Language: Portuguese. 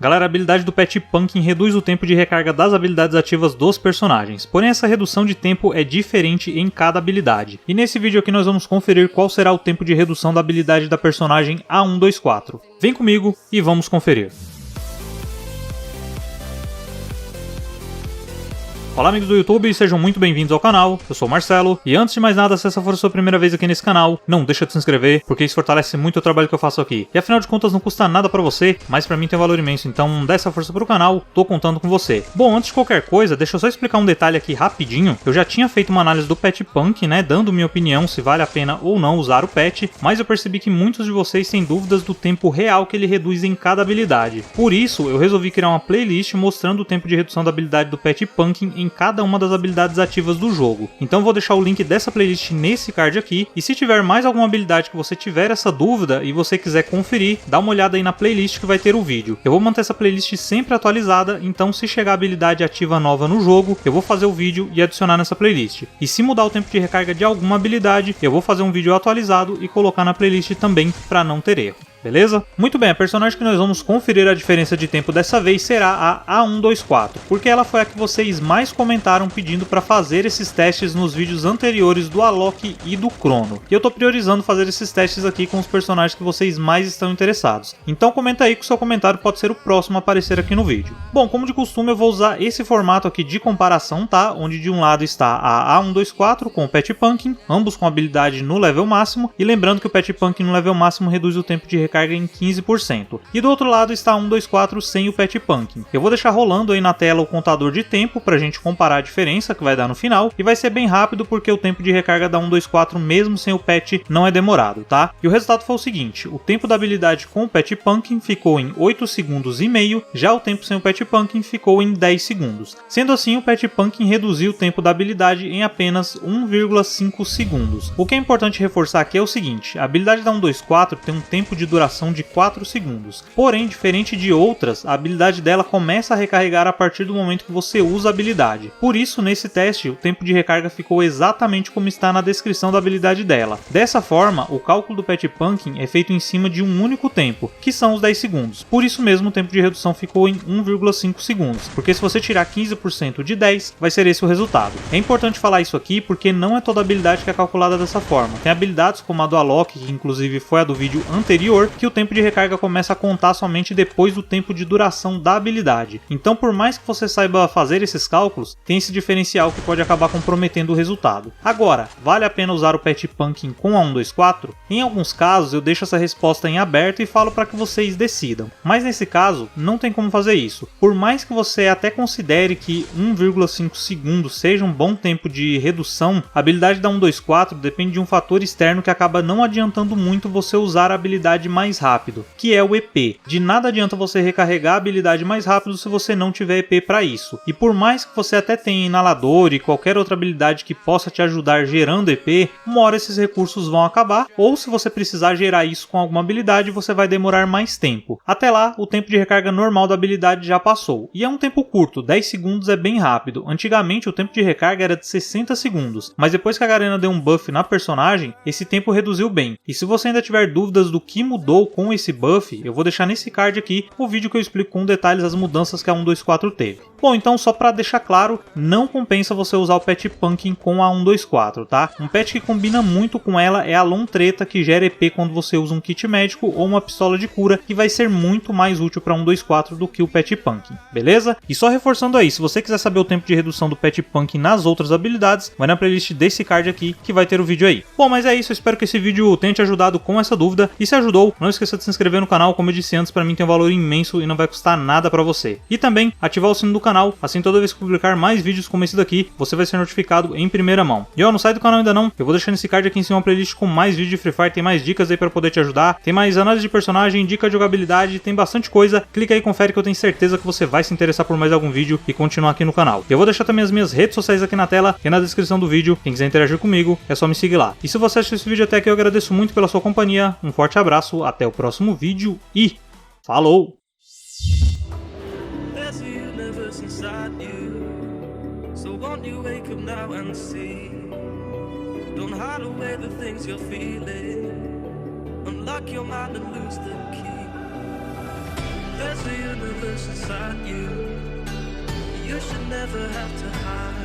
Galera, a habilidade do Pet Pumpkin reduz o tempo de recarga das habilidades ativas dos personagens, porém essa redução de tempo é diferente em cada habilidade. E nesse vídeo aqui nós vamos conferir qual será o tempo de redução da habilidade da personagem A124. Vem comigo e vamos conferir. Olá amigos do YouTube, sejam muito bem-vindos ao canal, eu sou o Marcelo, e antes de mais nada, se essa for a sua primeira vez aqui nesse canal, não deixa de se inscrever, porque isso fortalece muito o trabalho que eu faço aqui. E afinal de contas não custa nada pra você, mas pra mim tem um valor imenso, então dá essa força pro canal, tô contando com você. Bom, antes de qualquer coisa, deixa eu só explicar um detalhe aqui rapidinho. Eu já tinha feito uma análise do Pet Pumpkin, né, dando minha opinião se vale a pena ou não usar o pet, mas eu percebi que muitos de vocês têm dúvidas do tempo real que ele reduz em cada habilidade. Por isso, eu resolvi criar uma playlist mostrando o tempo de redução da habilidade do Pet Pumpkin em cada uma das habilidades ativas do jogo. Então vou deixar o link dessa playlist nesse card aqui, e se tiver mais alguma habilidade que você tiver essa dúvida e você quiser conferir, dá uma olhada aí na playlist que vai ter o vídeo. Eu vou manter essa playlist sempre atualizada, então se chegar habilidade ativa nova no jogo, eu vou fazer o vídeo e adicionar nessa playlist. E se mudar o tempo de recarga de alguma habilidade, eu vou fazer um vídeo atualizado e colocar na playlist também para não ter erro. Beleza? Muito bem, a personagem que nós vamos conferir a diferença de tempo dessa vez será a A124, porque ela foi a que vocês mais comentaram pedindo para fazer esses testes nos vídeos anteriores do Alok e do Crono. E eu tô priorizando fazer esses testes aqui com os personagens que vocês mais estão interessados. Então comenta aí que o seu comentário pode ser o próximo a aparecer aqui no vídeo. Bom, como de costume eu vou usar esse formato aqui de comparação, tá? Onde de um lado está a A124 com o Pet Pumpkin, ambos com habilidade no level máximo, e lembrando que o Pet Pumpkin no level máximo reduz o tempo de recarga em 15%. E do outro lado está a 124 sem o Pet Pumpkin. Eu vou deixar rolando aí na tela o contador de tempo pra gente comparar a diferença que vai dar no final, e vai ser bem rápido porque o tempo de recarga da 124 mesmo sem o Pet não é demorado, tá? E o resultado foi o seguinte: o tempo da habilidade com o Pet Pumpkin ficou em 8 segundos e meio, já o tempo sem o Pet Pumpkin ficou em 10 segundos. Sendo assim, o Pet Pumpkin reduziu o tempo da habilidade em apenas 1,5 segundos. O que é importante reforçar aqui é o seguinte: a habilidade da 124 tem um tempo de duração de 4 segundos. Porém, diferente de outras, a habilidade dela começa a recarregar a partir do momento que você usa a habilidade. Por isso, nesse teste, o tempo de recarga ficou exatamente como está na descrição da habilidade dela. Dessa forma, o cálculo do Pet Pumpkin é feito em cima de um único tempo, que são os 10 segundos. Por isso mesmo, o tempo de redução ficou em 1,5 segundos, porque se você tirar 15% de 10, vai ser esse o resultado. É importante falar isso aqui porque não é toda habilidade que é calculada dessa forma. Tem habilidades como a do Alok, que inclusive foi a do vídeo anterior, que o tempo de recarga começa a contar somente depois do tempo de duração da habilidade. Então, por mais que você saiba fazer esses cálculos, tem esse diferencial que pode acabar comprometendo o resultado. Agora, vale a pena usar o Pet Pumpkin com a 124? Em alguns casos, eu deixo essa resposta em aberto e falo para que vocês decidam. Mas nesse caso, não tem como fazer isso. Por mais que você até considere que 1,5 segundos seja um bom tempo de redução, a habilidade da 124 depende de um fator externo que acaba não adiantando muito você usar a habilidade mais rápido, que é o EP. De nada adianta você recarregar a habilidade mais rápido se você não tiver EP para isso. E por mais que você até tenha inalador e qualquer outra habilidade que possa te ajudar gerando EP, uma hora esses recursos vão acabar, ou se você precisar gerar isso com alguma habilidade, você vai demorar mais tempo. Até lá, o tempo de recarga normal da habilidade já passou. E é um tempo curto, 10 segundos é bem rápido. Antigamente o tempo de recarga era de 60 segundos, mas depois que a Garena deu um buff na personagem, esse tempo reduziu bem. E se você ainda tiver dúvidas do que mudou com esse buff, eu vou deixar nesse card aqui o vídeo que eu explico com detalhes as mudanças que a 124 teve. Bom, então só para deixar claro, não compensa você usar o Pet Pumpkin com a 124, tá? Um pet que combina muito com ela é a Lon Treta, que gera EP quando você usa um kit médico ou uma pistola de cura, que vai ser muito mais útil para 124 do que o Pet Pumpkin, beleza? E só reforçando aí, se você quiser saber o tempo de redução do Pet Pumpkin nas outras habilidades, vai na playlist desse card aqui que vai ter o vídeo aí. Bom, mas é isso, eu espero que esse vídeo tenha te ajudado com essa dúvida, e se ajudou, não esqueça de se inscrever no canal, como eu disse antes, para mim tem um valor imenso e não vai custar nada para você. E também ativar o sino do canal, assim toda vez que publicar mais vídeos como esse daqui, você vai ser notificado em primeira mão. E ó, não sai do canal ainda não, eu vou deixar nesse card aqui em cima uma playlist com mais vídeos de Free Fire, tem mais dicas aí para poder te ajudar, tem mais análise de personagem, dica de jogabilidade, tem bastante coisa. Clica aí e confere que eu tenho certeza que você vai se interessar por mais algum vídeo e continuar aqui no canal. Eu vou deixar também as minhas redes sociais aqui na tela e na descrição do vídeo, quem quiser interagir comigo, é só me seguir lá. E se você assistiu esse vídeo até aqui, eu agradeço muito pela sua companhia, um forte abraço, até o próximo vídeo e falou! Unlock your mind and lose the key. There's a universe should never have to hide.